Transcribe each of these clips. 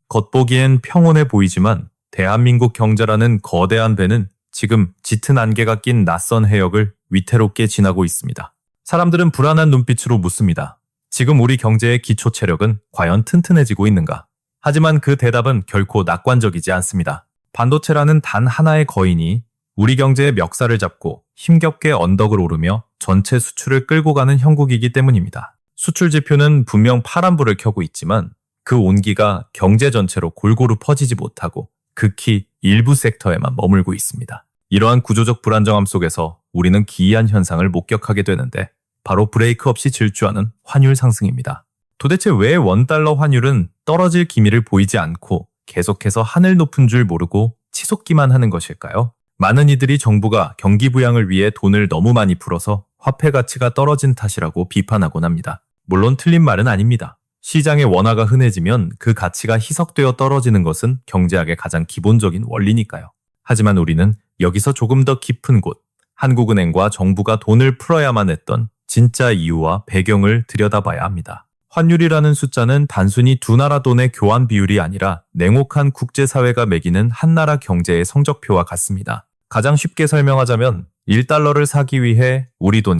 겉보기엔 평온해 보이지만 대한민국 경제라는 거대한 배는 지금 짙은 안개가 낀 낯선 해역을 위태롭게 지나고 있습니다. 사람들은 불안한 눈빛으로 묻습니다. 지금 우리 경제의 기초 체력은 과연 튼튼해지고 있는가? 하지만 그 대답은 결코 낙관적이지 않습니다. 반도체라는 단 하나의 거인이 우리 경제의 멱살을 잡고 힘겹게 언덕을 오르며 전체 수출을 끌고 가는 형국이기 때문입니다. 수출 지표는 분명 파란불을 켜고 있지만 그 온기가 경제 전체로 골고루 퍼지지 못하고 극히 일부 섹터에만 머물고 있습니다. 이러한 구조적 불안정함 속에서 우리는 기이한 현상을 목격하게 되는데 바로 브레이크 없이 질주하는 환율 상승입니다. 도대체 왜 원달러 환율은 떨어질 기미를 보이지 않고 계속해서 하늘 높은 줄 모르고 치솟기만 하는 것일까요? 많은 이들이 정부가 경기 부양을 위해 돈을 너무 많이 풀어서 화폐 가치가 떨어진 탓이라고 비판하곤 합니다. 물론 틀린 말은 아닙니다. 시장의 원화가 흔해지면 그 가치가 희석되어 떨어지는 것은 경제학의 가장 기본적인 원리니까요. 하지만 우리는 여기서 조금 더 깊은 곳, 한국은행과 정부가 돈을 풀어야만 했던 진짜 이유와 배경을 들여다봐야 합니다. 환율이라는 숫자는 단순히 두 나라 돈의 교환 비율이 아니라 냉혹한 국제사회가 매기는 한 나라 경제의 성적표와 같습니다. 가장 쉽게 설명하자면 1달러를 사기 위해 우리 돈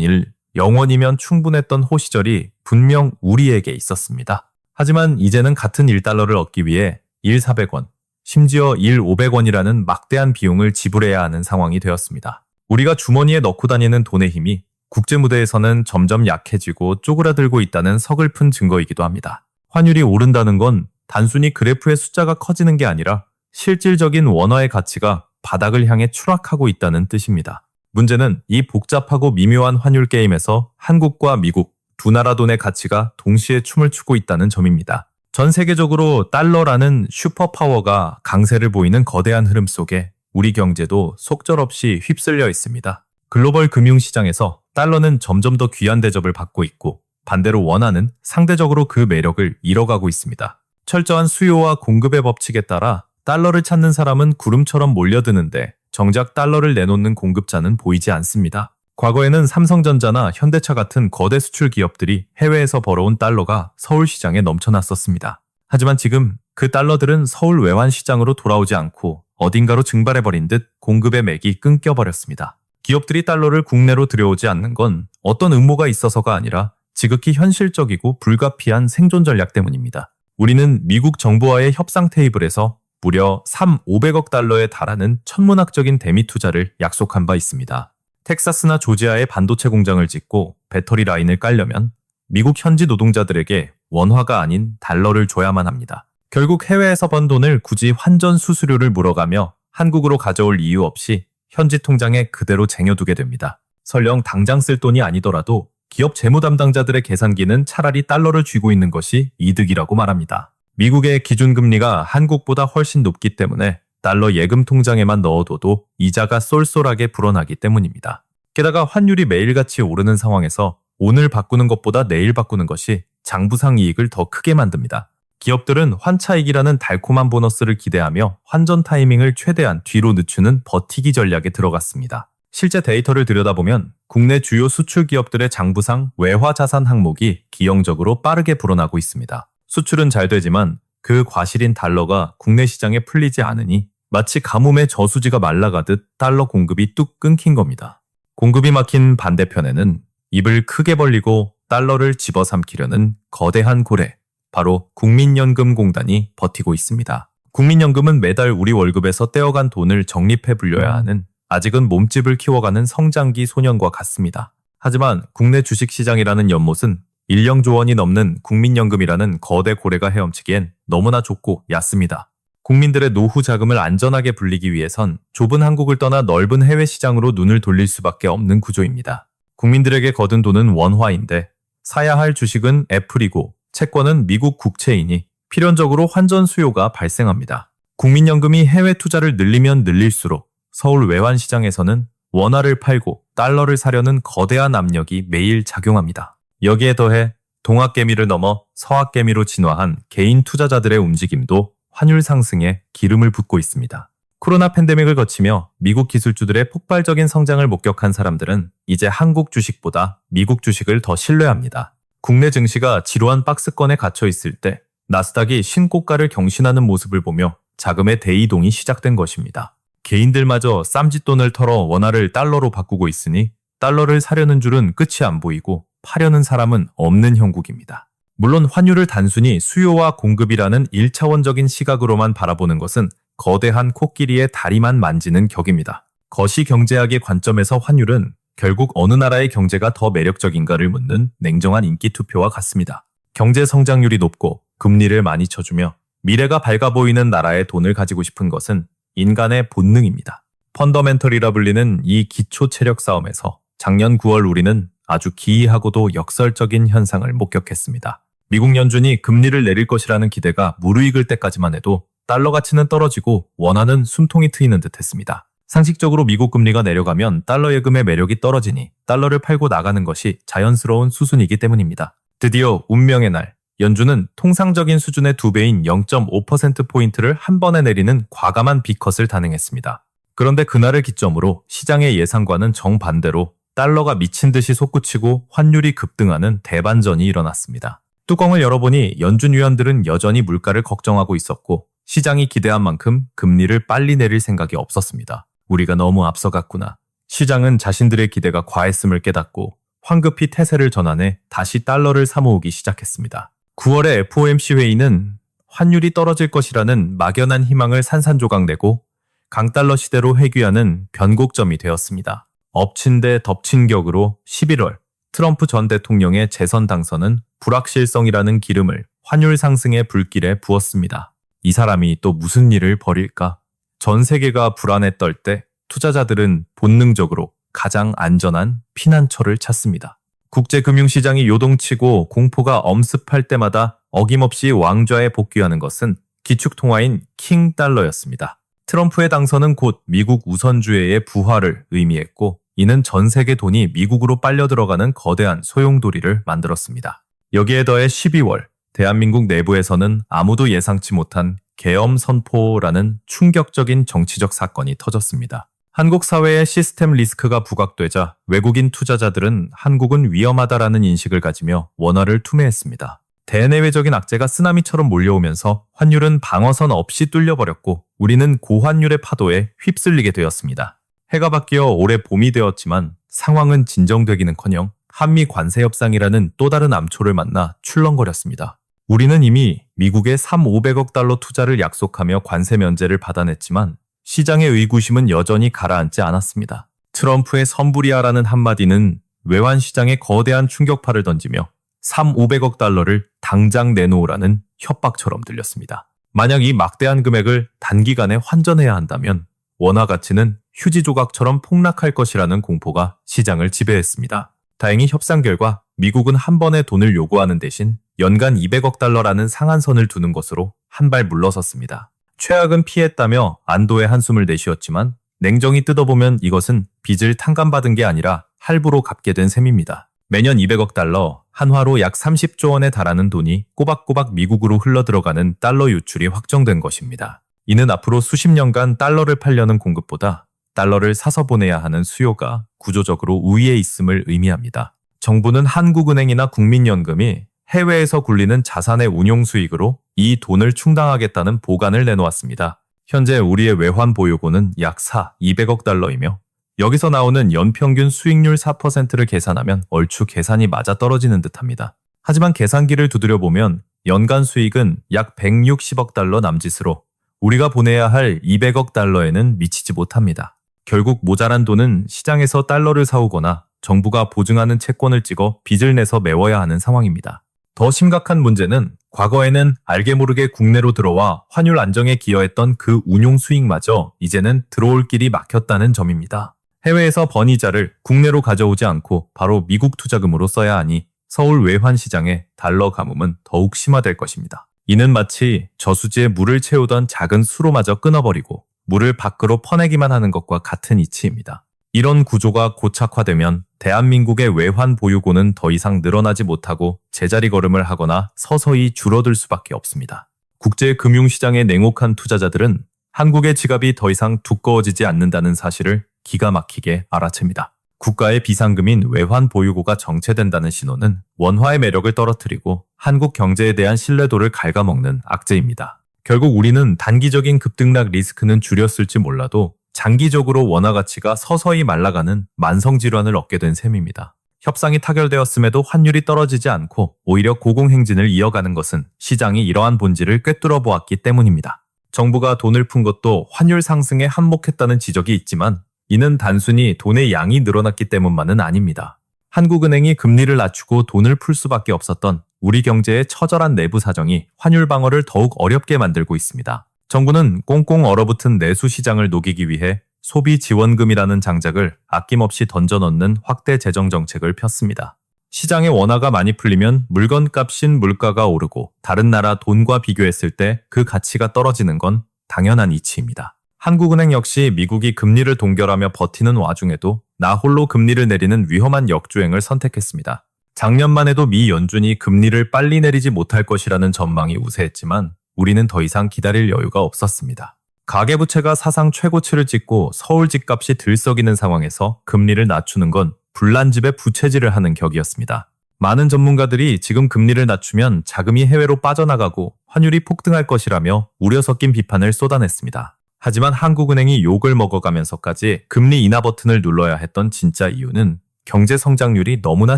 0원이면 충분했던 호시절이 분명 우리에게 있었습니다. 하지만 이제는 같은 1달러를 얻기 위해 400원, 심지어 500원이라는 막대한 비용을 지불해야 하는 상황이 되었습니다. 우리가 주머니에 넣고 다니는 돈의 힘이 국제무대에서는 점점 약해지고 쪼그라들고 있다는 서글픈 증거이기도 합니다. 환율이 오른다는 건 단순히 그래프의 숫자가 커지는 게 아니라 실질적인 원화의 가치가 바닥을 향해 추락하고 있다는 뜻입니다. 문제는 이 복잡하고 미묘한 환율 게임에서 한국과 미국 두 나라 돈의 가치가 동시에 춤을 추고 있다는 점입니다. 전 세계적으로 달러라는 슈퍼파워가 강세를 보이는 거대한 흐름 속에 우리 경제도 속절없이 휩쓸려 있습니다. 글로벌 금융시장에서 달러는 점점 더 귀한 대접을 받고 있고 반대로 원화는 상대적으로 그 매력을 잃어가고 있습니다. 철저한 수요와 공급의 법칙에 따라 달러를 찾는 사람은 구름처럼 몰려드는데 정작 달러를 내놓는 공급자는 보이지 않습니다. 과거에는 삼성전자나 현대차 같은 거대 수출 기업들이 해외에서 벌어온 달러가 서울시장에 넘쳐났었습니다. 하지만 지금 그 달러들은 서울 외환시장으로 돌아오지 않고 어딘가로 증발해버린 듯 공급의 맥이 끊겨버렸습니다. 기업들이 달러를 국내로 들여오지 않는 건 어떤 음모가 있어서가 아니라 지극히 현실적이고 불가피한 생존 전략 때문입니다. 우리는 미국 정부와의 협상 테이블에서 무려 500억 달러에 달하는 천문학적인 대미 투자를 약속한 바 있습니다. 텍사스나 조지아에 반도체 공장을 짓고 배터리 라인을 깔려면 미국 현지 노동자들에게 원화가 아닌 달러를 줘야만 합니다. 결국 해외에서 번 돈을 굳이 환전 수수료를 물어가며 한국으로 가져올 이유 없이 현지 통장에 그대로 쟁여두게 됩니다. 설령 당장 쓸 돈이 아니더라도 기업 재무 담당자들의 계산기는 차라리 달러를 쥐고 있는 것이 이득이라고 말합니다. 미국의 기준금리가 한국보다 훨씬 높기 때문에 달러 예금 통장에만 넣어둬도 이자가 쏠쏠하게 불어나기 때문입니다. 게다가 환율이 매일같이 오르는 상황에서 오늘 바꾸는 것보다 내일 바꾸는 것이 장부상 이익을 더 크게 만듭니다. 기업들은 환차익이라는 달콤한 보너스를 기대하며 환전 타이밍을 최대한 뒤로 늦추는 버티기 전략에 들어갔습니다. 실제 데이터를 들여다보면 국내 주요 수출 기업들의 장부상 외화 자산 항목이 기형적으로 빠르게 불어나고 있습니다. 수출은 잘 되지만 그 과실인 달러가 국내 시장에 풀리지 않으니 마치 가뭄에 저수지가 말라가듯 달러 공급이 뚝 끊긴 겁니다. 공급이 막힌 반대편에는 입을 크게 벌리고 달러를 집어삼키려는 거대한 고래, 바로 국민연금공단이 버티고 있습니다. 국민연금은 매달 우리 월급에서 떼어간 돈을 적립해 불려야 하는 아직은 몸집을 키워가는 성장기 소년과 같습니다. 하지만 국내 주식시장이라는 연못은 1령조 원이 넘는 국민연금이라는 거대 고래가 헤엄치기엔 너무나 좁고 얕습니다. 국민들의 노후 자금을 안전하게 불리기 위해선 좁은 한국을 떠나 넓은 해외 시장으로 눈을 돌릴 수밖에 없는 구조입니다. 국민들에게 거둔 돈은 원화인데 사야 할 주식은 애플이고 채권은 미국 국채이니 필연적으로 환전 수요가 발생합니다. 국민연금이 해외 투자를 늘리면 늘릴수록 서울 외환시장에서는 원화를 팔고 달러를 사려는 거대한 압력이 매일 작용합니다. 여기에 더해 동학개미를 넘어 서학개미로 진화한 개인 투자자들의 움직임도 환율 상승에 기름을 붓고 있습니다. 코로나 팬데믹을 거치며 미국 기술주들의 폭발적인 성장을 목격한 사람들은 이제 한국 주식보다 미국 주식을 더 신뢰합니다. 국내 증시가 지루한 박스권에 갇혀 있을 때 나스닥이 신고가를 경신하는 모습을 보며 자금의 대이동이 시작된 것입니다. 개인들마저 쌈짓돈을 털어 원화를 달러로 바꾸고 있으니 달러를 사려는 줄은 끝이 안 보이고 파려는 사람은 없는 형국입니다. 물론 환율을 단순히 수요와 공급이라는 1차원적인 시각으로만 바라보는 것은 거대한 코끼리의 다리만 만지는 격입니다. 거시경제학의 관점에서 환율은 결국 어느 나라의 경제가 더 매력적인가를 묻는 냉정한 인기투표와 같습니다. 경제 성장률이 높고 금리를 많이 쳐주며 미래가 밝아 보이는 나라의 돈을 가지고 싶은 것은 인간의 본능입니다. 펀더멘털이라 불리는 이 기초 체력 싸움에서 작년 9월 우리는 아주 기이하고도 역설적인 현상을 목격했습니다. 미국 연준이 금리를 내릴 것이라는 기대가 무르익을 때까지만 해도 달러 가치는 떨어지고 원화는 숨통이 트이는 듯 했습니다. 상식적으로 미국 금리가 내려가면 달러 예금의 매력이 떨어지니 달러를 팔고 나가는 것이 자연스러운 수순이기 때문입니다. 드디어 운명의 날, 연준은 통상적인 수준의 2배인 0.5%포인트를 한 번에 내리는 과감한 B컷을 단행했습니다. 그런데 그날을 기점으로 시장의 예상과는 정반대로 달러가 미친 듯이 솟구치고 환율이 급등하는 대반전이 일어났습니다. 뚜껑을 열어보니 연준 위원들은 여전히 물가를 걱정하고 있었고 시장이 기대한 만큼 금리를 빨리 내릴 생각이 없었습니다. 우리가 너무 앞서갔구나. 시장은 자신들의 기대가 과했음을 깨닫고 황급히 태세를 전환해 다시 달러를 사모으기 시작했습니다. 9월의 FOMC 회의는 환율이 떨어질 것이라는 막연한 희망을 산산조각내고 강달러 시대로 회귀하는 변곡점이 되었습니다. 엎친 데 덮친 격으로 11월 트럼프 전 대통령의 재선 당선은 불확실성이라는 기름을 환율 상승의 불길에 부었습니다. 이 사람이 또 무슨 일을 벌일까? 전 세계가 불안에 떨 때 투자자들은 본능적으로 가장 안전한 피난처를 찾습니다. 국제금융시장이 요동치고 공포가 엄습할 때마다 어김없이 왕좌에 복귀하는 것은 기축통화인 킹달러였습니다. 트럼프의 당선은 곧 미국 우선주의의 부활을 의미했고 이는 전 세계 돈이 미국으로 빨려 들어가는 거대한 소용돌이를 만들었습니다. 여기에 더해 12월 대한민국 내부에서는 아무도 예상치 못한 계엄 선포라는 충격적인 정치적 사건이 터졌습니다. 한국 사회의 시스템 리스크가 부각되자 외국인 투자자들은 한국은 위험하다라는 인식을 가지며 원화를 투매했습니다. 대내외적인 악재가 쓰나미처럼 몰려오면서 환율은 방어선 없이 뚫려버렸고 우리는 고환율의 파도에 휩쓸리게 되었습니다. 해가 바뀌어 올해 봄이 되었지만 상황은 진정되기는커녕 한미 관세 협상이라는 또 다른 암초를 만나 출렁거렸습니다. 우리는 이미 미국에 3,500억 달러 투자를 약속하며 관세 면제를 받아냈지만 시장의 의구심은 여전히 가라앉지 않았습니다. 트럼프의 선불이야라는 한마디는 외환 시장에 거대한 충격파를 던지며 3,500억 달러를 당장 내놓으라는 협박처럼 들렸습니다. 만약 이 막대한 금액을 단기간에 환전해야 한다면 원화 가치는 휴지 조각처럼 폭락할 것이라는 공포가 시장을 지배했습니다. 다행히 협상 결과 미국은 한 번에 돈을 요구하는 대신 연간 200억 달러라는 상한선을 두는 것으로 한 발 물러섰습니다. 최악은 피했다며 안도의 한숨을 내쉬었지만 냉정히 뜯어보면 이것은 빚을 탕감받은 게 아니라 할부로 갚게 된 셈입니다. 매년 200억 달러, 한화로 약 30조 원에 달하는 돈이 꼬박꼬박 미국으로 흘러들어가는 달러 유출이 확정된 것입니다. 이는 앞으로 수십 년간 달러를 팔려는 공급보다 달러를 사서 보내야 하는 수요가 구조적으로 우위에 있음을 의미합니다. 정부는 한국은행이나 국민연금이 해외에서 굴리는 자산의 운용 수익으로 이 돈을 충당하겠다는 보관을 내놓았습니다. 현재 우리의 외환 보유고는 약 200억 달러이며 여기서 나오는 연평균 수익률 4%를 계산하면 얼추 계산이 맞아떨어지는 듯합니다. 하지만 계산기를 두드려보면 연간 수익은 약 160억 달러 남짓으로 우리가 보내야 할 200억 달러에는 미치지 못합니다. 결국 모자란 돈은 시장에서 달러를 사오거나 정부가 보증하는 채권을 찍어 빚을 내서 메워야 하는 상황입니다. 더 심각한 문제는 과거에는 알게 모르게 국내로 들어와 환율 안정에 기여했던 그 운용 수익마저 이제는 들어올 길이 막혔다는 점입니다. 해외에서 번 이자를 국내로 가져오지 않고 바로 미국 투자금으로 써야 하니 서울 외환 시장의 달러 가뭄은 더욱 심화될 것입니다. 이는 마치 저수지에 물을 채우던 작은 수로마저 끊어버리고 물을 밖으로 퍼내기만 하는 것과 같은 이치입니다. 이런 구조가 고착화되면 대한민국의 외환 보유고는 더 이상 늘어나지 못하고 제자리 걸음을 하거나 서서히 줄어들 수밖에 없습니다. 국제 금융시장의 냉혹한 투자자들은 한국의 지갑이 더 이상 두꺼워지지 않는다는 사실을 기가 막히게 알아챕니다. 국가의 비상금인 외환 보유고가 정체된다는 신호는 원화의 매력을 떨어뜨리고 한국 경제에 대한 신뢰도를 갉아먹는 악재입니다. 결국 우리는 단기적인 급등락 리스크는 줄였을지 몰라도 장기적으로 원화 가치가 서서히 말라가는 만성질환을 얻게 된 셈입니다. 협상이 타결되었음에도 환율이 떨어지지 않고 오히려 고공행진을 이어가는 것은 시장이 이러한 본질을 꿰뚫어 보았기 때문입니다. 정부가 돈을 푼 것도 환율 상승에 한몫했다는 지적이 있지만 이는 단순히 돈의 양이 늘어났기 때문만은 아닙니다. 한국은행이 금리를 낮추고 돈을 풀 수밖에 없었던 우리 경제의 처절한 내부 사정이 환율 방어를 더욱 어렵게 만들고 있습니다. 정부는 꽁꽁 얼어붙은 내수 시장을 녹이기 위해 소비 지원금이라는 장작을 아낌없이 던져넣는 확대 재정 정책을 폈습니다. 시장에 원화가 많이 풀리면 물건값인 물가가 오르고 다른 나라 돈과 비교했을 때 그 가치가 떨어지는 건 당연한 이치입니다. 한국은행 역시 미국이 금리를 동결하며 버티는 와중에도 나 홀로 금리를 내리는 위험한 역주행을 선택했습니다. 작년만 해도 미 연준이 금리를 빨리 내리지 못할 것이라는 전망이 우세했지만 우리는 더 이상 기다릴 여유가 없었습니다. 가계부채가 사상 최고치를 찍고 서울 집값이 들썩이는 상황에서 금리를 낮추는 건 불난집에 부채질을 하는 격이었습니다. 많은 전문가들이 지금 금리를 낮추면 자금이 해외로 빠져나가고 환율이 폭등할 것이라며 우려 섞인 비판을 쏟아냈습니다. 하지만 한국은행이 욕을 먹어가면서까지 금리 인하 버튼을 눌러야 했던 진짜 이유는 경제 성장률이 너무나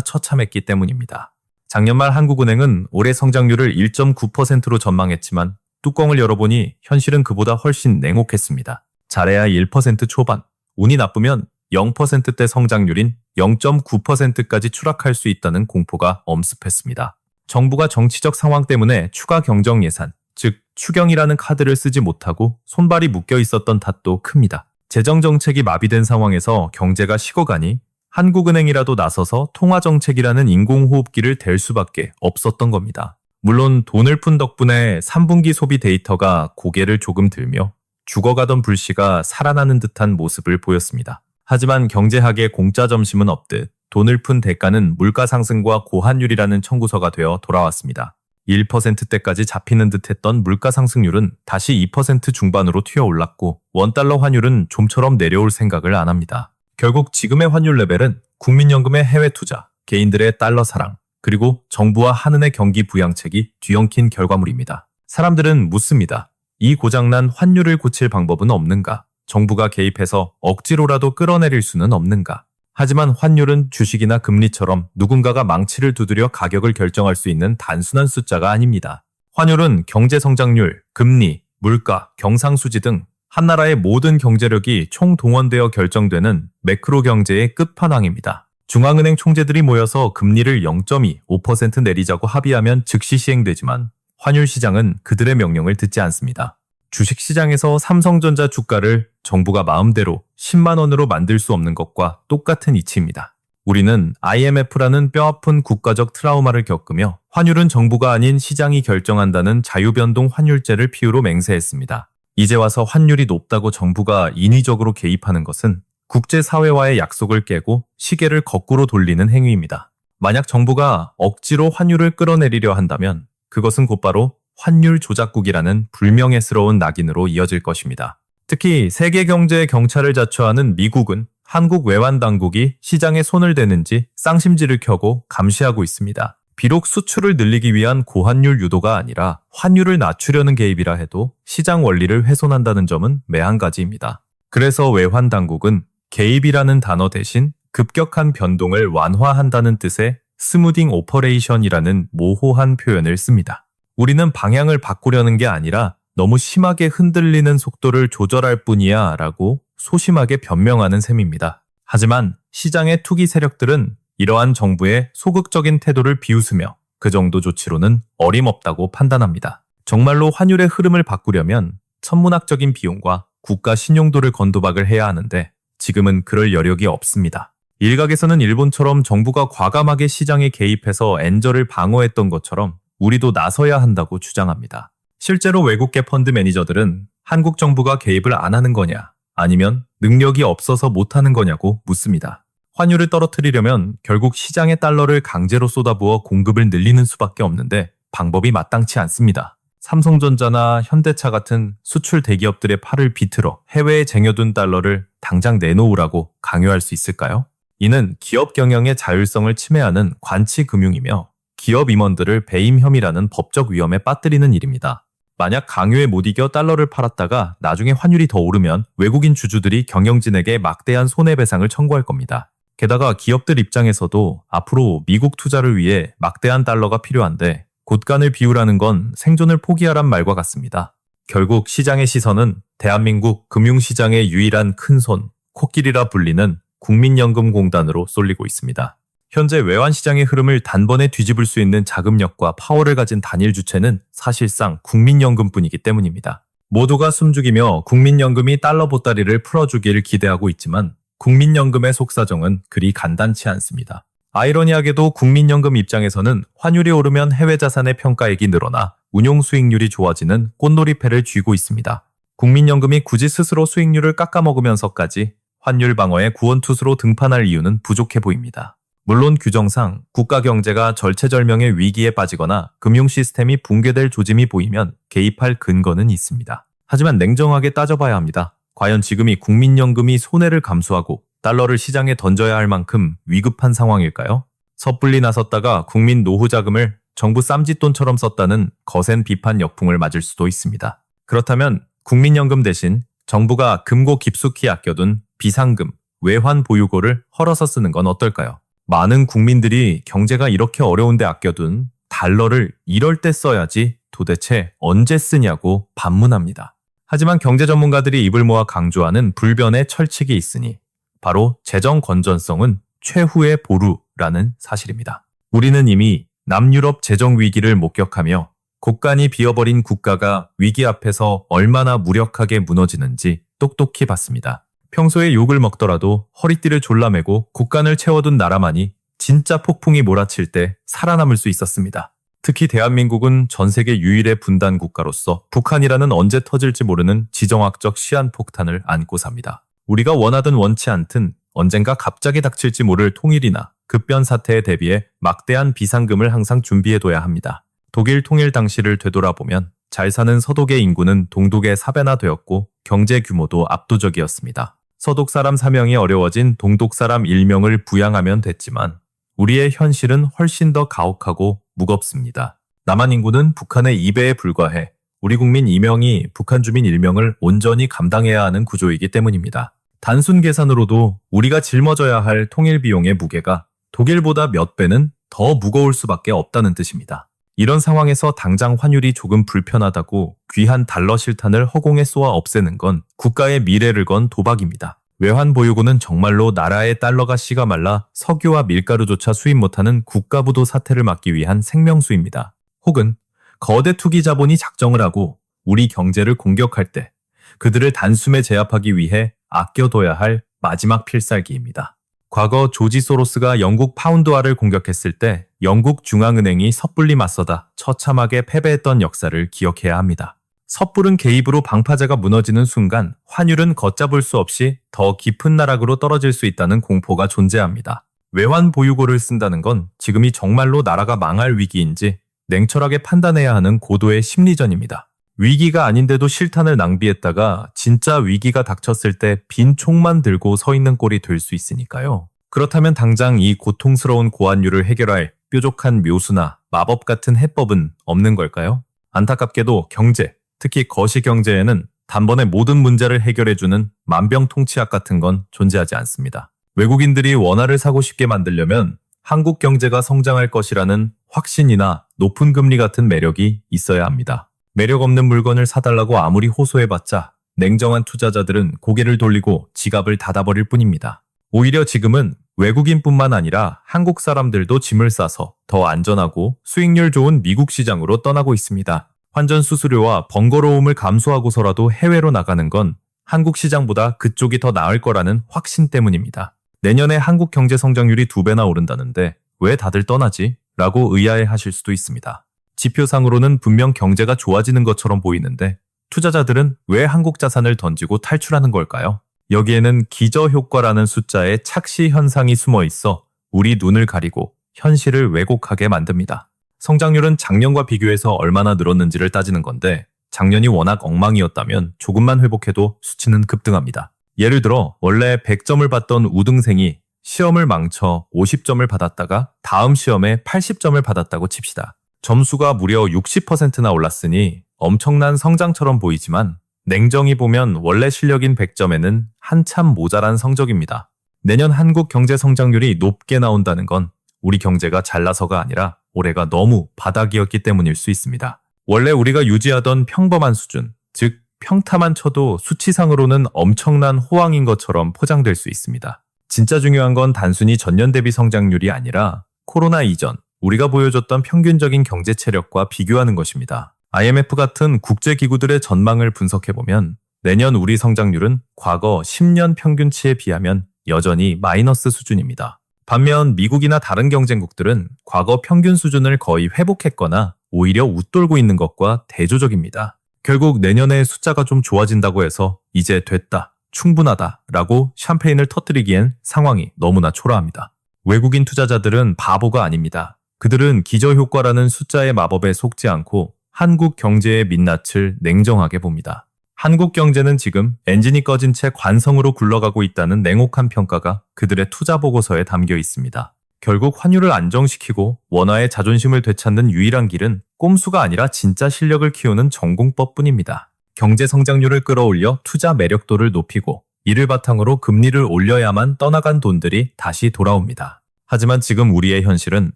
처참했기 때문입니다. 작년 말 한국은행은 올해 성장률을 1.9%로 전망했지만 뚜껑을 열어보니 현실은 그보다 훨씬 냉혹했습니다. 잘해야 1% 초반, 운이 나쁘면 0%대 성장률인 0.9%까지 추락할 수 있다는 공포가 엄습했습니다. 정부가 정치적 상황 때문에 추가 경정 예산, 즉 추경이라는 카드를 쓰지 못하고 손발이 묶여 있었던 탓도 큽니다. 재정정책이 마비된 상황에서 경제가 식어가니 한국은행이라도 나서서 통화정책이라는 인공호흡기를 댈 수밖에 없었던 겁니다. 물론 돈을 푼 덕분에 3분기 소비 데이터가 고개를 조금 들며 죽어가던 불씨가 살아나는 듯한 모습을 보였습니다. 하지만 경제학에 공짜 점심은 없듯 돈을 푼 대가는 물가 상승과 고환율이라는 청구서가 되어 돌아왔습니다. 1%대까지 잡히는 듯 했던 물가 상승률은 다시 2% 중반으로 튀어올랐고 원달러 환율은 좀처럼 내려올 생각을 안 합니다. 결국 지금의 환율 레벨은 국민연금의 해외 투자, 개인들의 달러 사랑, 그리고 정부와 한은의 경기 부양책이 뒤엉킨 결과물입니다. 사람들은 묻습니다. 이 고장난 환율을 고칠 방법은 없는가? 정부가 개입해서 억지로라도 끌어내릴 수는 없는가? 하지만 환율은 주식이나 금리처럼 누군가가 망치를 두드려 가격을 결정할 수 있는 단순한 숫자가 아닙니다. 환율은 경제 성장률, 금리, 물가, 경상수지 등 한 나라의 모든 경제력이 총동원되어 결정되는 매크로 경제의 끝판왕입니다. 중앙은행 총재들이 모여서 금리를 0.25% 내리자고 합의하면 즉시 시행되지만 환율 시장은 그들의 명령을 듣지 않습니다. 주식시장에서 삼성전자 주가를 정부가 마음대로 10만 원으로 만들 수 없는 것과 똑같은 이치입니다. 우리는 IMF라는 뼈아픈 국가적 트라우마를 겪으며 환율은 정부가 아닌 시장이 결정한다는 자유변동 환율제를 피우로 맹세했습니다. 이제 와서 환율이 높다고 정부가 인위적으로 개입하는 것은 국제사회와의 약속을 깨고 시계를 거꾸로 돌리는 행위입니다. 만약 정부가 억지로 환율을 끌어내리려 한다면 그것은 곧바로 환율 조작국이라는 불명예스러운 낙인으로 이어질 것입니다. 특히 세계 경제의 경찰을 자처하는 미국은 한국 외환당국이 시장에 손을 대는지 쌍심지를 켜고 감시하고 있습니다. 비록 수출을 늘리기 위한 고환율 유도가 아니라 환율을 낮추려는 개입이라 해도 시장 원리를 훼손한다는 점은 매한가지입니다. 그래서 외환당국은 개입이라는 단어 대신 급격한 변동을 완화한다는 뜻의 스무딩 오퍼레이션이라는 모호한 표현을 씁니다. 우리는 방향을 바꾸려는 게 아니라 너무 심하게 흔들리는 속도를 조절할 뿐이야 라고 소심하게 변명하는 셈입니다. 하지만 시장의 투기 세력들은 이러한 정부의 소극적인 태도를 비웃으며 그 정도 조치로는 어림없다고 판단합니다. 정말로 환율의 흐름을 바꾸려면 천문학적인 비용과 국가 신용도를 건도박을 해야 하는데 지금은 그럴 여력이 없습니다. 일각에서는 일본처럼 정부가 과감하게 시장에 개입해서 엔저를 방어했던 것처럼 우리도 나서야 한다고 주장합니다. 실제로 외국계 펀드 매니저들은 한국 정부가 개입을 안 하는 거냐 아니면 능력이 없어서 못하는 거냐고 묻습니다. 환율을 떨어뜨리려면 결국 시장의 달러를 강제로 쏟아부어 공급을 늘리는 수밖에 없는데 방법이 마땅치 않습니다. 삼성전자나 현대차 같은 수출 대기업들의 팔을 비틀어 해외에 쟁여둔 달러를 당장 내놓으라고 강요할 수 있을까요? 이는 기업 경영의 자율성을 침해하는 관치 금융이며 기업 임원들을 배임 혐의라는 법적 위험에 빠뜨리는 일입니다. 만약 강요에 못 이겨 달러를 팔았다가 나중에 환율이 더 오르면 외국인 주주들이 경영진에게 막대한 손해배상을 청구할 겁니다. 게다가 기업들 입장에서도 앞으로 미국 투자를 위해 막대한 달러가 필요한데 곳간을 비우라는 건 생존을 포기하란 말과 같습니다. 결국 시장의 시선은 대한민국 금융시장의 유일한 큰손, 코끼리라 불리는 국민연금공단으로 쏠리고 있습니다. 현재 외환시장의 흐름을 단번에 뒤집을 수 있는 자금력과 파워를 가진 단일 주체는 사실상 국민연금뿐이기 때문입니다. 모두가 숨죽이며 국민연금이 달러 보따리를 풀어주기를 기대하고 있지만 국민연금의 속사정은 그리 간단치 않습니다. 아이러니하게도 국민연금 입장에서는 환율이 오르면 해외 자산의 평가액이 늘어나 운용 수익률이 좋아지는 꽃놀이패를 쥐고 있습니다. 국민연금이 굳이 스스로 수익률을 깎아먹으면서까지 환율 방어에 구원투수로 등판할 이유는 부족해 보입니다. 물론 규정상 국가 경제가 절체절명의 위기에 빠지거나 금융 시스템이 붕괴될 조짐이 보이면 개입할 근거는 있습니다. 하지만 냉정하게 따져봐야 합니다. 과연 지금이 국민연금이 손해를 감수하고 달러를 시장에 던져야 할 만큼 위급한 상황일까요? 섣불리 나섰다가 국민 노후 자금을 정부 쌈짓돈처럼 썼다는 거센 비판 역풍을 맞을 수도 있습니다. 그렇다면 국민연금 대신 정부가 금고 깊숙이 아껴둔 비상금, 외환 보유고를 헐어서 쓰는 건 어떨까요? 많은 국민들이 경제가 이렇게 어려운데 아껴둔 달러를 이럴 때 써야지 도대체 언제 쓰냐고 반문합니다. 하지만 경제 전문가들이 입을 모아 강조하는 불변의 철칙이 있으니 바로 재정 건전성은 최후의 보루라는 사실입니다. 우리는 이미 남유럽 재정 위기를 목격하며 곳간이 비어버린 국가가 위기 앞에서 얼마나 무력하게 무너지는지 똑똑히 봤습니다. 평소에 욕을 먹더라도 허리띠를 졸라매고 곳간을 채워둔 나라만이 진짜 폭풍이 몰아칠 때 살아남을 수 있었습니다. 특히 대한민국은 전 세계 유일의 분단 국가로서 북한이라는 언제 터질지 모르는 지정학적 시한폭탄을 안고 삽니다. 우리가 원하든 원치 않든 언젠가 갑자기 닥칠지 모를 통일이나 급변 사태에 대비해 막대한 비상금을 항상 준비해둬야 합니다. 독일 통일 당시를 되돌아보면 잘 사는 서독의 인구는 동독의 4배나 되었고 경제 규모도 압도적이었습니다. 서독 사람 3명이 어려워진 동독 사람 1명을 부양하면 됐지만 우리의 현실은 훨씬 더 가혹하고 무겁습니다. 남한 인구는 북한의 2배에 불과해 우리 국민 2명이 북한 주민 1명을 온전히 감당해야 하는 구조이기 때문입니다. 단순 계산으로도 우리가 짊어져야 할 통일 비용의 무게가 독일보다 몇 배는 더 무거울 수밖에 없다는 뜻입니다. 이런 상황에서 당장 환율이 조금 불편하다고 귀한 달러 실탄을 허공에 쏘아 없애는 건 국가의 미래를 건 도박입니다. 외환 보유고는 정말로 나라의 달러가 씨가 말라 석유와 밀가루조차 수입 못하는 국가부도 사태를 막기 위한 생명수입니다. 혹은 거대 투기 자본이 작정을 하고 우리 경제를 공격할 때 그들을 단숨에 제압하기 위해 아껴둬야 할 마지막 필살기입니다. 과거 조지 소로스가 영국 파운드화를 공격했을 때 영국 중앙은행이 섣불리 맞서다 처참하게 패배했던 역사를 기억해야 합니다. 섣부른 개입으로 방파제가 무너지는 순간 환율은 걷잡을 수 없이 더 깊은 나락으로 떨어질 수 있다는 공포가 존재합니다. 외환 보유고를 쓴다는 건 지금이 정말로 나라가 망할 위기인지 냉철하게 판단해야 하는 고도의 심리전입니다. 위기가 아닌데도 실탄을 낭비했다가 진짜 위기가 닥쳤을 때 빈 총만 들고 서 있는 꼴이 될 수 있으니까요. 그렇다면 당장 이 고통스러운 고환율을 해결할 뾰족한 묘수나 마법 같은 해법은 없는 걸까요? 안타깝게도 경제, 특히 거시경제에는 단번에 모든 문제를 해결해주는 만병통치약 같은 건 존재하지 않습니다. 외국인들이 원화를 사고 싶게 만들려면 한국 경제가 성장할 것이라는 확신이나 높은 금리 같은 매력이 있어야 합니다. 매력 없는 물건을 사달라고 아무리 호소해봤자 냉정한 투자자들은 고개를 돌리고 지갑을 닫아버릴 뿐입니다. 오히려 지금은 외국인뿐만 아니라 한국 사람들도 짐을 싸서 더 안전하고 수익률 좋은 미국 시장으로 떠나고 있습니다. 환전 수수료와 번거로움을 감수하고서라도 해외로 나가는 건 한국 시장보다 그쪽이 더 나을 거라는 확신 때문입니다. 내년에 한국 경제 성장률이 2배나 오른다는데 왜 다들 떠나지? 라고 의아해 하실 수도 있습니다. 지표상으로는 분명 경제가 좋아지는 것처럼 보이는데 투자자들은 왜 한국 자산을 던지고 탈출하는 걸까요? 여기에는 기저효과라는 숫자의 착시 현상이 숨어 있어 우리 눈을 가리고 현실을 왜곡하게 만듭니다. 성장률은 작년과 비교해서 얼마나 늘었는지를 따지는 건데 작년이 워낙 엉망이었다면 조금만 회복해도 수치는 급등합니다. 예를 들어 원래 100점을 받던 우등생이 시험을 망쳐 50점을 받았다가 다음 시험에 80점을 받았다고 칩시다. 점수가 무려 60%나 올랐으니 엄청난 성장처럼 보이지만 냉정히 보면 원래 실력인 100점에는 한참 모자란 성적입니다. 내년 한국 경제 성장률이 높게 나온다는 건 우리 경제가 잘나서가 아니라 올해가 너무 바닥이었기 때문일 수 있습니다. 원래 우리가 유지하던 평범한 수준, 즉 평타만 쳐도 수치상으로는 엄청난 호황인 것처럼 포장될 수 있습니다. 진짜 중요한 건 단순히 전년 대비 성장률이 아니라 코로나 이전 우리가 보여줬던 평균적인 경제 체력과 비교하는 것입니다. IMF 같은 국제기구들의 전망을 분석해보면 내년 우리 성장률은 과거 10년 평균치에 비하면 여전히 마이너스 수준입니다. 반면 미국이나 다른 경쟁국들은 과거 평균 수준을 거의 회복했거나 오히려 웃돌고 있는 것과 대조적입니다. 결국 내년에 숫자가 좀 좋아진다고 해서 이제 됐다, 충분하다 라고 샴페인을 터뜨리기엔 상황이 너무나 초라합니다. 외국인 투자자들은 바보가 아닙니다. 그들은 기저효과라는 숫자의 마법에 속지 않고 한국 경제의 민낯을 냉정하게 봅니다. 한국 경제는 지금 엔진이 꺼진 채 관성으로 굴러가고 있다는 냉혹한 평가가 그들의 투자 보고서에 담겨 있습니다. 결국 환율을 안정시키고 원화의 자존심을 되찾는 유일한 길은 꼼수가 아니라 진짜 실력을 키우는 전공법뿐입니다. 경제 성장률을 끌어올려 투자 매력도를 높이고 이를 바탕으로 금리를 올려야만 떠나간 돈들이 다시 돌아옵니다. 하지만 지금 우리의 현실은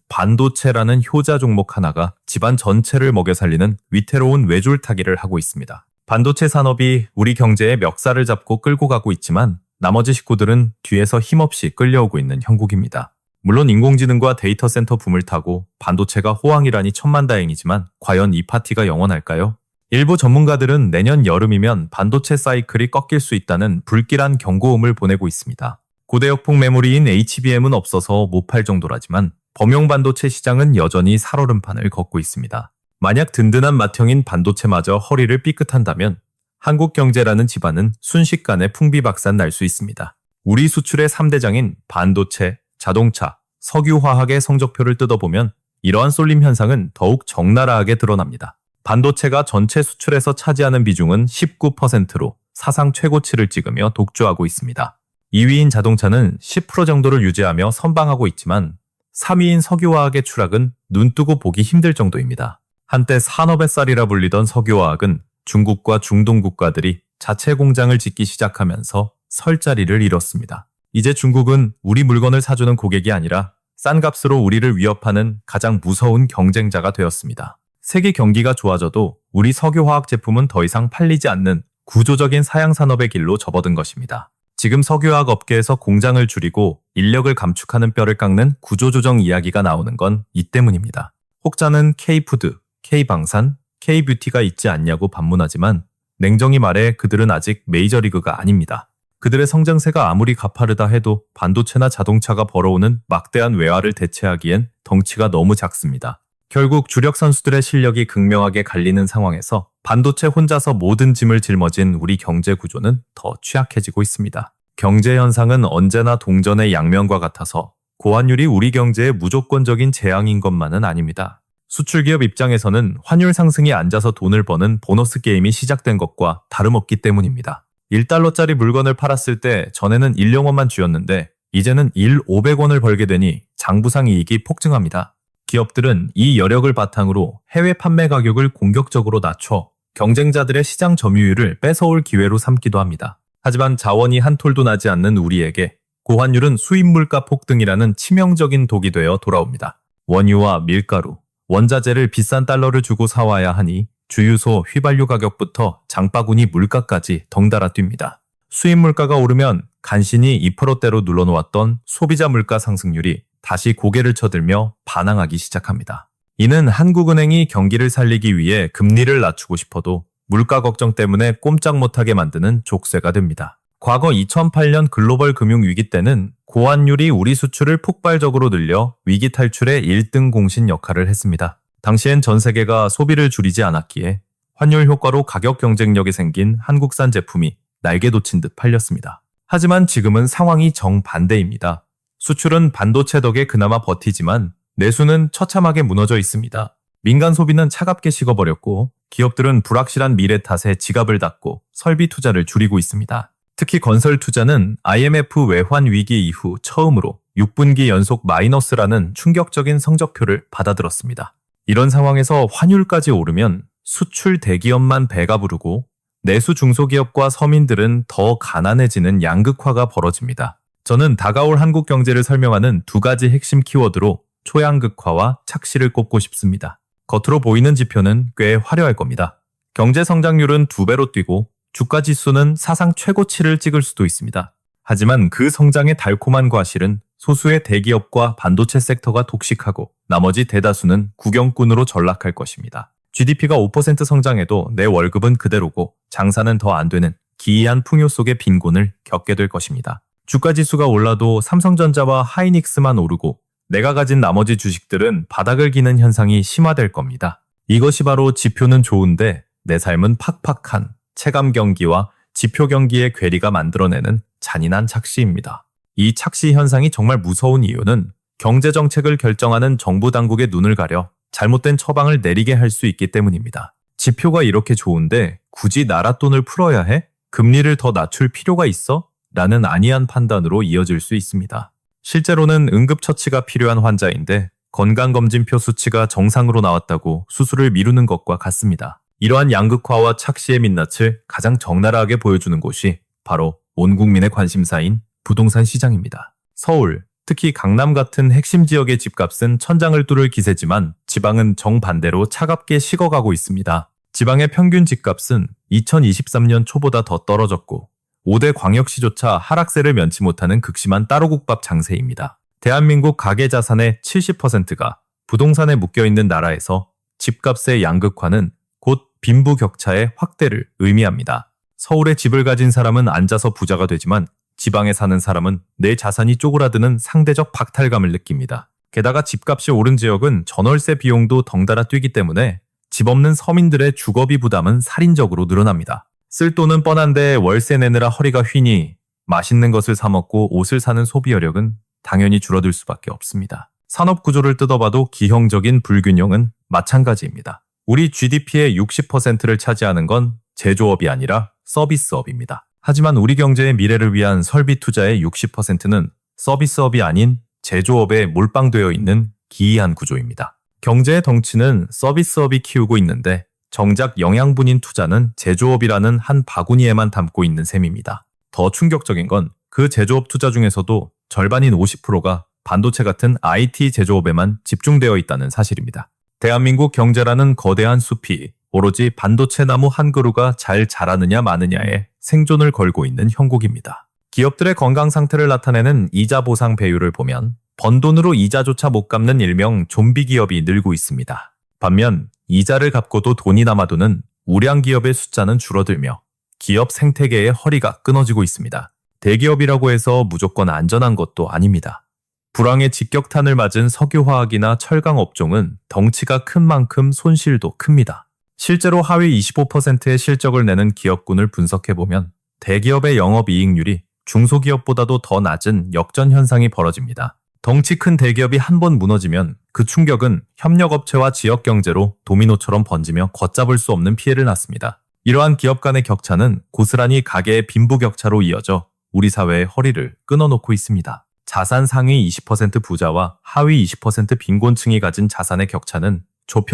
반도체라는 효자 종목 하나가 집안 전체를 먹여 살리는 위태로운 외줄타기를 하고 있습니다. 반도체 산업이 우리 경제의 멱살을 잡고 끌고 가고 있지만 나머지 식구들은 뒤에서 힘없이 끌려오고 있는 형국입니다. 물론 인공지능과 데이터 센터 붐을 타고 반도체가 호황이라니 천만다행이지만 과연 이 파티가 영원할까요? 일부 전문가들은 내년 여름이면 반도체 사이클이 꺾일 수 있다는 불길한 경고음을 보내고 있습니다. 고대역폭 메모리인 HBM은 없어서 못 팔 정도라지만 범용 반도체 시장은 여전히 살얼음판을 걷고 있습니다. 만약 든든한 맏형인 반도체마저 허리를 삐끗한다면 한국 경제라는 집안은 순식간에 풍비박산 날 수 있습니다. 우리 수출의 3대장인 반도체, 자동차, 석유화학의 성적표를 뜯어보면 이러한 쏠림 현상은 더욱 적나라하게 드러납니다. 반도체가 전체 수출에서 차지하는 비중은 19%로 사상 최고치를 찍으며 독주하고 있습니다. 2위인 자동차는 10% 정도를 유지하며 선방하고 있지만 3위인 석유화학의 추락은 눈뜨고 보기 힘들 정도입니다. 한때 산업의 쌀이라 불리던 석유화학은 중국과 중동 국가들이 자체 공장을 짓기 시작하면서 설 자리를 잃었습니다. 이제 중국은 우리 물건을 사주는 고객이 아니라 싼 값으로 우리를 위협하는 가장 무서운 경쟁자가 되었습니다. 세계 경기가 좋아져도 우리 석유화학 제품은 더 이상 팔리지 않는 구조적인 사양산업의 길로 접어든 것입니다. 지금 석유화학 업계에서 공장을 줄이고 인력을 감축하는 뼈를 깎는 구조조정 이야기가 나오는 건 이 때문입니다. 혹자는 K푸드, K방산, K뷰티가 있지 않냐고 반문하지만 냉정히 말해 그들은 아직 메이저리그가 아닙니다. 그들의 성장세가 아무리 가파르다 해도 반도체나 자동차가 벌어오는 막대한 외화를 대체하기엔 덩치가 너무 작습니다. 결국 주력 선수들의 실력이 극명하게 갈리는 상황에서 반도체 혼자서 모든 짐을 짊어진 우리 경제 구조는 더 취약해지고 있습니다. 경제 현상은 언제나 동전의 양면과 같아서 고환율이 우리 경제의 무조건적인 재앙인 것만은 아닙니다. 수출기업 입장에서는 환율 상승이 앉아서 돈을 버는 보너스 게임이 시작된 것과 다름없기 때문입니다. 1달러짜리 물건을 팔았을 때 전에는 1영원만 쥐었는데 이제는 500원을 벌게 되니 장부상 이익이 폭증합니다. 기업들은 이 여력을 바탕으로 해외 판매 가격을 공격적으로 낮춰 경쟁자들의 시장 점유율을 뺏어올 기회로 삼기도 합니다. 하지만 자원이 한 톨도 나지 않는 우리에게 고환율은 수입 물가 폭등이라는 치명적인 독이 되어 돌아옵니다. 원유와 밀가루, 원자재를 비싼 달러를 주고 사와야 하니 주유소, 휘발유 가격부터 장바구니 물가까지 덩달아 뜁니다. 수입 물가가 오르면 간신히 2%대로 눌러놓았던 소비자 물가 상승률이 다시 고개를 쳐들며 반항하기 시작합니다. 이는 한국은행이 경기를 살리기 위해 금리를 낮추고 싶어도 물가 걱정 때문에 꼼짝 못하게 만드는 족쇄가 됩니다. 과거 2008년 글로벌 금융위기 때는 고환율이 우리 수출을 폭발적으로 늘려 위기 탈출의 1등 공신 역할을 했습니다. 당시엔 전 세계가 소비를 줄이지 않았기에 환율 효과로 가격 경쟁력이 생긴 한국산 제품이 날개 돋친 듯 팔렸습니다. 하지만 지금은 상황이 정반대입니다. 수출은 반도체 덕에 그나마 버티지만 내수는 처참하게 무너져 있습니다. 민간 소비는 차갑게 식어버렸고 기업들은 불확실한 미래 탓에 지갑을 닫고 설비 투자를 줄이고 있습니다. 특히 건설 투자는 IMF 외환 위기 이후 처음으로 6분기 연속 마이너스라는 충격적인 성적표를 받아들었습니다. 이런 상황에서 환율까지 오르면 수출 대기업만 배가 부르고 내수 중소기업과 서민들은 더 가난해지는 양극화가 벌어집니다. 저는 다가올 한국 경제를 설명하는 두 가지 핵심 키워드로 초양극화와 착시를 꼽고 싶습니다. 겉으로 보이는 지표는 꽤 화려할 겁니다. 경제 성장률은 2배로 뛰고 주가 지수는 사상 최고치를 찍을 수도 있습니다. 하지만 그 성장의 달콤한 과실은 소수의 대기업과 반도체 섹터가 독식하고 나머지 대다수는 구경꾼으로 전락할 것입니다. GDP가 5% 성장해도 내 월급은 그대로고 장사는 더 안 되는 기이한 풍요 속의 빈곤을 겪게 될 것입니다. 주가 지수가 올라도 삼성전자와 하이닉스만 오르고 내가 가진 나머지 주식들은 바닥을 기는 현상이 심화될 겁니다. 이것이 바로 지표는 좋은데 내 삶은 팍팍한 체감 경기와 지표 경기의 괴리가 만들어내는 잔인한 착시입니다. 이 착시 현상이 정말 무서운 이유는 경제 정책을 결정하는 정부 당국의 눈을 가려 잘못된 처방을 내리게 할 수 있기 때문입니다. 지표가 이렇게 좋은데 굳이 나라 돈을 풀어야 해? 금리를 더 낮출 필요가 있어? 라는 안이한 판단으로 이어질 수 있습니다. 실제로는 응급처치가 필요한 환자인데 건강검진표 수치가 정상으로 나왔다고 수술을 미루는 것과 같습니다. 이러한 양극화와 착시의 민낯을 가장 적나라하게 보여주는 곳이 바로 온 국민의 관심사인 부동산 시장입니다. 서울, 특히 강남 같은 핵심 지역의 집값은 천장을 뚫을 기세지만 지방은 정반대로 차갑게 식어가고 있습니다. 지방의 평균 집값은 2023년 초보다 더 떨어졌고 5대 광역시조차 하락세를 면치 못하는 극심한 따로국밥 장세입니다. 대한민국 가계자산의 70%가 부동산에 묶여있는 나라에서 집값의 양극화는 곧 빈부격차의 확대를 의미합니다. 서울에 집을 가진 사람은 앉아서 부자가 되지만 지방에 사는 사람은 내 자산이 쪼그라드는 상대적 박탈감을 느낍니다. 게다가 집값이 오른 지역은 전월세 비용도 덩달아 뛰기 때문에 집 없는 서민들의 주거비 부담은 살인적으로 늘어납니다. 쓸 돈은 뻔한데 월세 내느라 허리가 휘니 맛있는 것을 사 먹고 옷을 사는 소비 여력은 당연히 줄어들 수밖에 없습니다. 산업 구조를 뜯어봐도 기형적인 불균형은 마찬가지입니다. 우리 GDP의 60%를 차지하는 건 제조업이 아니라 서비스업입니다. 하지만 우리 경제의 미래를 위한 설비 투자의 60%는 서비스업이 아닌 제조업에 몰빵되어 있는 기이한 구조입니다. 경제의 덩치는 서비스업이 키우고 있는데 정작 영양분인 투자는 제조업이라는 한 바구니에만 담고 있는 셈입니다. 더 충격적인 건 그 제조업 투자 중에서도 절반인 50%가 반도체 같은 IT 제조업에만 집중되어 있다는 사실입니다. 대한민국 경제라는 거대한 숲이 오로지 반도체 나무 한 그루가 잘 자라느냐 마느냐에 생존을 걸고 있는 형국입니다. 기업들의 건강 상태를 나타내는 이자 보상 배율을 보면 번 돈으로 이자조차 못 갚는 일명 좀비 기업이 늘고 있습니다. 반면 이자를 갚고도 돈이 남아도는 우량 기업의 숫자는 줄어들며 기업 생태계의 허리가 끊어지고 있습니다. 대기업이라고 해서 무조건 안전한 것도 아닙니다. 불황의 직격탄을 맞은 석유화학이나 철강 업종은 덩치가 큰 만큼 손실도 큽니다. 실제로 하위 25%의 실적을 내는 기업군을 분석해보면 대기업의 영업이익률이 중소기업보다도 더 낮은 역전 현상이 벌어집니다. 덩치 큰 대기업이 한 번 무너지면 그 충격은 협력업체와 지역경제로 도미노처럼 번지며 걷잡을 수 없는 피해를 낳습니다. 이러한 기업 간의 격차는 고스란히 가계의 빈부격차로 이어져 우리 사회의 허리를 끊어놓고 있습니다. 자산 상위 20% 부자와 하위 20% 빈곤층이 가진 자산의 격차는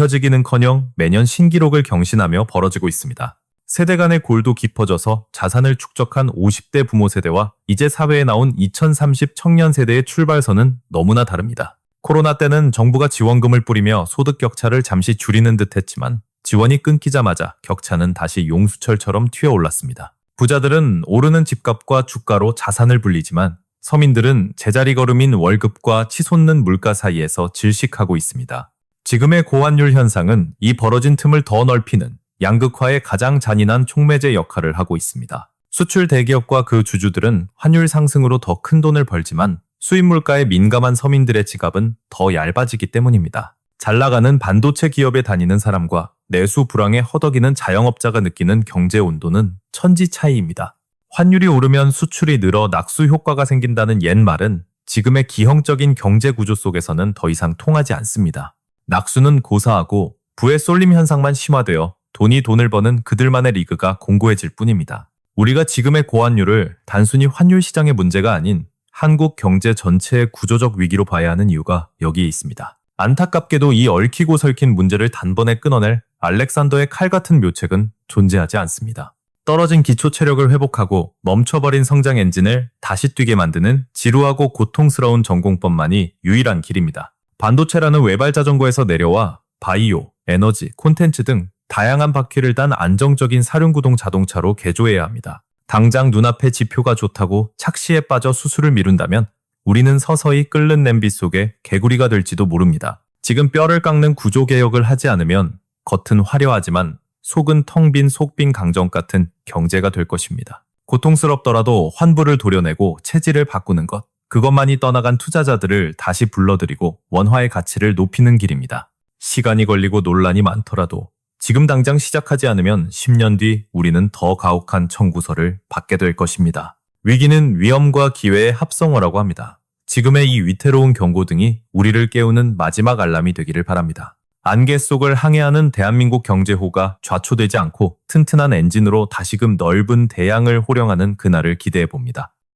좁혀지기는커녕 매년 신기록을 경신하며 벌어지고 있습니다. 세대 간의 골도 깊어져서 자산을 축적한 50대 부모 세대와 이제 사회에 나온 2030 청년 세대의 출발선은 너무나 다릅니다. 코로나 때는 정부가 지원금을 뿌리며 소득 격차를 잠시 줄이는 듯 했지만 지원이 끊기자마자 격차는 다시 용수철처럼 튀어올랐습니다. 부자들은 오르는 집값과 주가로 자산을 불리지만 서민들은 제자리 걸음인 월급과 치솟는 물가 사이에서 질식하고 있습니다. 지금의 고환율 현상은 이 벌어진 틈을 더 넓히는 양극화의 가장 잔인한 촉매제 역할을 하고 있습니다. 수출 대기업과 그 주주들은 환율 상승으로 더 큰 돈을 벌지만 수입 물가에 민감한 서민들의 지갑은 더 얇아지기 때문입니다. 잘 나가는 반도체 기업에 다니는 사람과 내수 불황에 허덕이는 자영업자가 느끼는 경제 온도는 천지 차이입니다. 환율이 오르면 수출이 늘어 낙수 효과가 생긴다는 옛말은 지금의 기형적인 경제 구조 속에서는 더 이상 통하지 않습니다. 낙수는 고사하고 부의 쏠림 현상만 심화되어 돈이 돈을 버는 그들만의 리그가 공고해질 뿐입니다. 우리가 지금의 고환율을 단순히 환율 시장의 문제가 아닌 한국 경제 전체의 구조적 위기로 봐야 하는 이유가 여기에 있습니다. 안타깝게도 이 얽히고 설킨 문제를 단번에 끊어낼 알렉산더의 칼 같은 묘책은 존재하지 않습니다. 떨어진 기초 체력을 회복하고 멈춰버린 성장 엔진을 다시 뛰게 만드는 지루하고 고통스러운 전공법만이 유일한 길입니다. 반도체라는 외발 자전거에서 내려와 바이오, 에너지, 콘텐츠 등 다양한 바퀴를 단 안정적인 사륜구동 자동차로 개조해야 합니다. 당장 눈앞의 지표가 좋다고 착시에 빠져 수술을 미룬다면 우리는 서서히 끓는 냄비 속에 개구리가 될지도 모릅니다. 지금 뼈를 깎는 구조 개혁을 하지 않으면 겉은 화려하지만 속은 텅 빈 속빈 강정 같은 경제가 될 것입니다. 고통스럽더라도 환부를 도려내고 체질을 바꾸는 것, 그것만이 떠나간 투자자들을 다시 불러들이고 원화의 가치를 높이는 길입니다. 시간이 걸리고 논란이 많더라도 지금 당장 시작하지 않으면 10년 뒤 우리는 더 가혹한 청구서를 받게 될 것입니다. 위기는 위험과 기회의 합성어라고 합니다. 지금의 이 위태로운 경고등이 우리를 깨우는 마지막 알람이 되기를 바랍니다. 안개 속을 항해하는 대한민국 경제호가 좌초되지 않고 튼튼한 엔진으로 다시금 넓은 대양을 호령하는 그날을 기대해 봅니다.